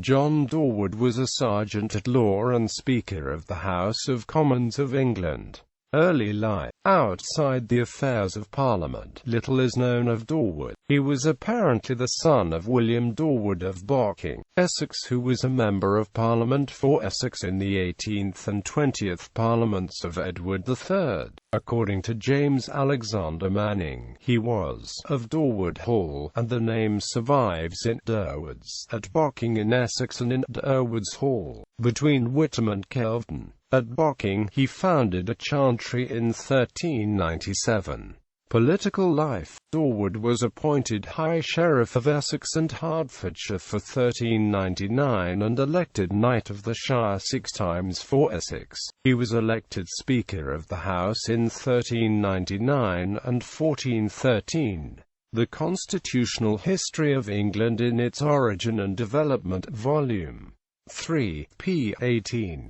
John Doreward was a Serjeant-at-law and Speaker of the House of Commons of England. Early life. Outside the affairs of Parliament, little is known of Doreward. He was apparently the son of William Doreward of Barking, Essex, who was a Member of Parliament for Essex in the 18th and 20th Parliaments of Edward III. According to James Alexander Manning, he was of Doreward Hall, and the name survives in Dorewards at Barking in Essex and in Dorewards Hall, between Witham and Kelvedon. At Barking, he founded a chantry in 1397. Political life. Doreward was appointed High Sheriff of Essex and Hertfordshire for 1399 and elected Knight of the Shire 6 times for Essex. He was elected Speaker of the House in 1399 and 1413. The Constitutional History of England in its Origin and Development, Volume 3, p. 18.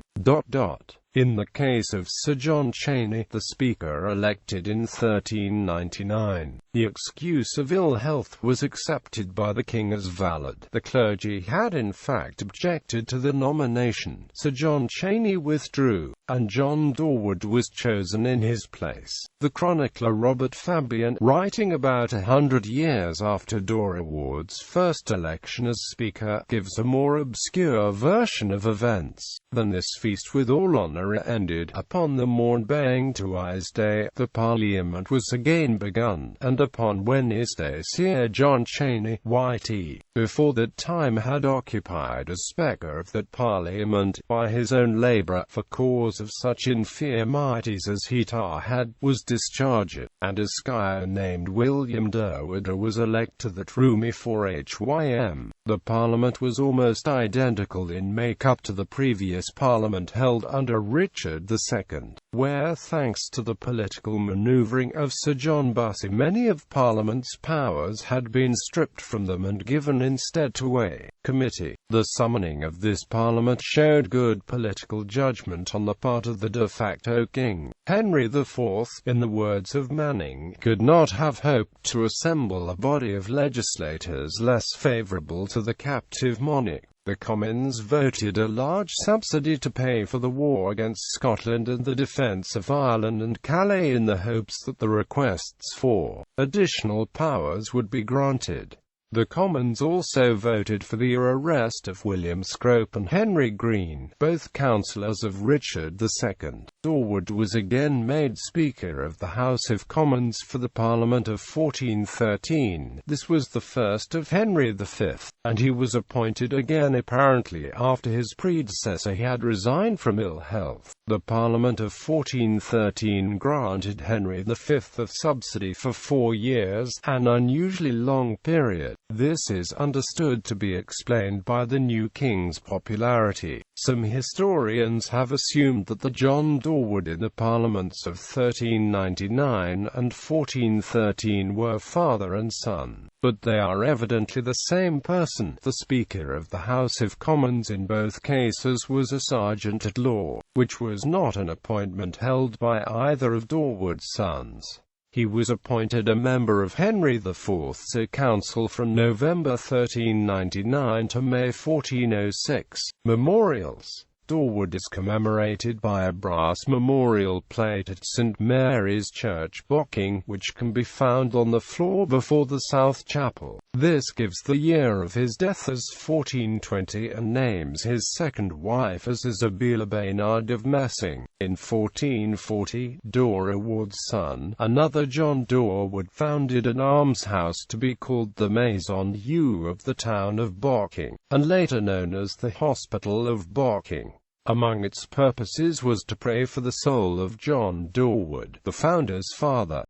In the case of Sir John Cheney, the Speaker elected in 1399, the excuse of ill health was accepted by the King as valid. The clergy had in fact objected to the nomination. Sir John Cheney withdrew, and John Doreward was chosen in his place. The chronicler Robert Fabian, writing about 100 years after Doreward's first election as Speaker, gives a more obscure version of events. Then this feast with all honour ended. Upon the morn being to iThe, the Parliament was again begun, and upon Wednesday Sir John Cheney, YT, before that time had occupied a Speaker of that Parliament, by his own labour, for cause of such infirmities as he had, was discharged, and a squire named William Doreward was elected to that roomy for Hym. The Parliament was almost identical in make-up to the previous Parliament held under Richard II, where, thanks to the political manoeuvring of Sir John Bussey, many of Parliament's powers had been stripped from them and given instead to a committee. The summoning of this Parliament showed good political judgment on the part of the de facto King. Henry IV, in the words of Manning, could not have hoped to assemble a body of legislators less favourable to the captive monarch. The Commons voted a large subsidy to pay for the war against Scotland and the defence of Ireland and Calais in the hopes that the requests for additional powers would be granted. The Commons also voted for the arrest of William Scrope and Henry Green, both councillors of Richard II. Doreward was again made Speaker of the House of Commons for the Parliament of 1413. This was the first of Henry V, and he was appointed again apparently after his predecessor had resigned from ill health. The Parliament of 1413 granted Henry V a subsidy for 4 years, an unusually long period. This is understood to be explained by the new king's popularity. Some historians have assumed that the John Doreward in the Parliaments of 1399 and 1413 were father and son, but they are evidently the same person. The Speaker of the House of Commons in both cases was a Serjeant-at-law, which was not an appointment held by either of Doreward's sons. He was appointed a member of Henry IV's council from November 1399 to May 1406. Memorials. Doreward is commemorated by a brass memorial plate at St. Mary's Church, Barking, which can be found on the floor before the South Chapel. This gives the year of his death as 1420 and names his second wife as Isabella Baynard of Messing. In 1440, Doreward's son, another John Doreward, founded an almshouse to be called the Maison U of the town of Barking, and later known as the Hospital of Barking. Among its purposes was to pray for the soul of John Doreward, the founder's father.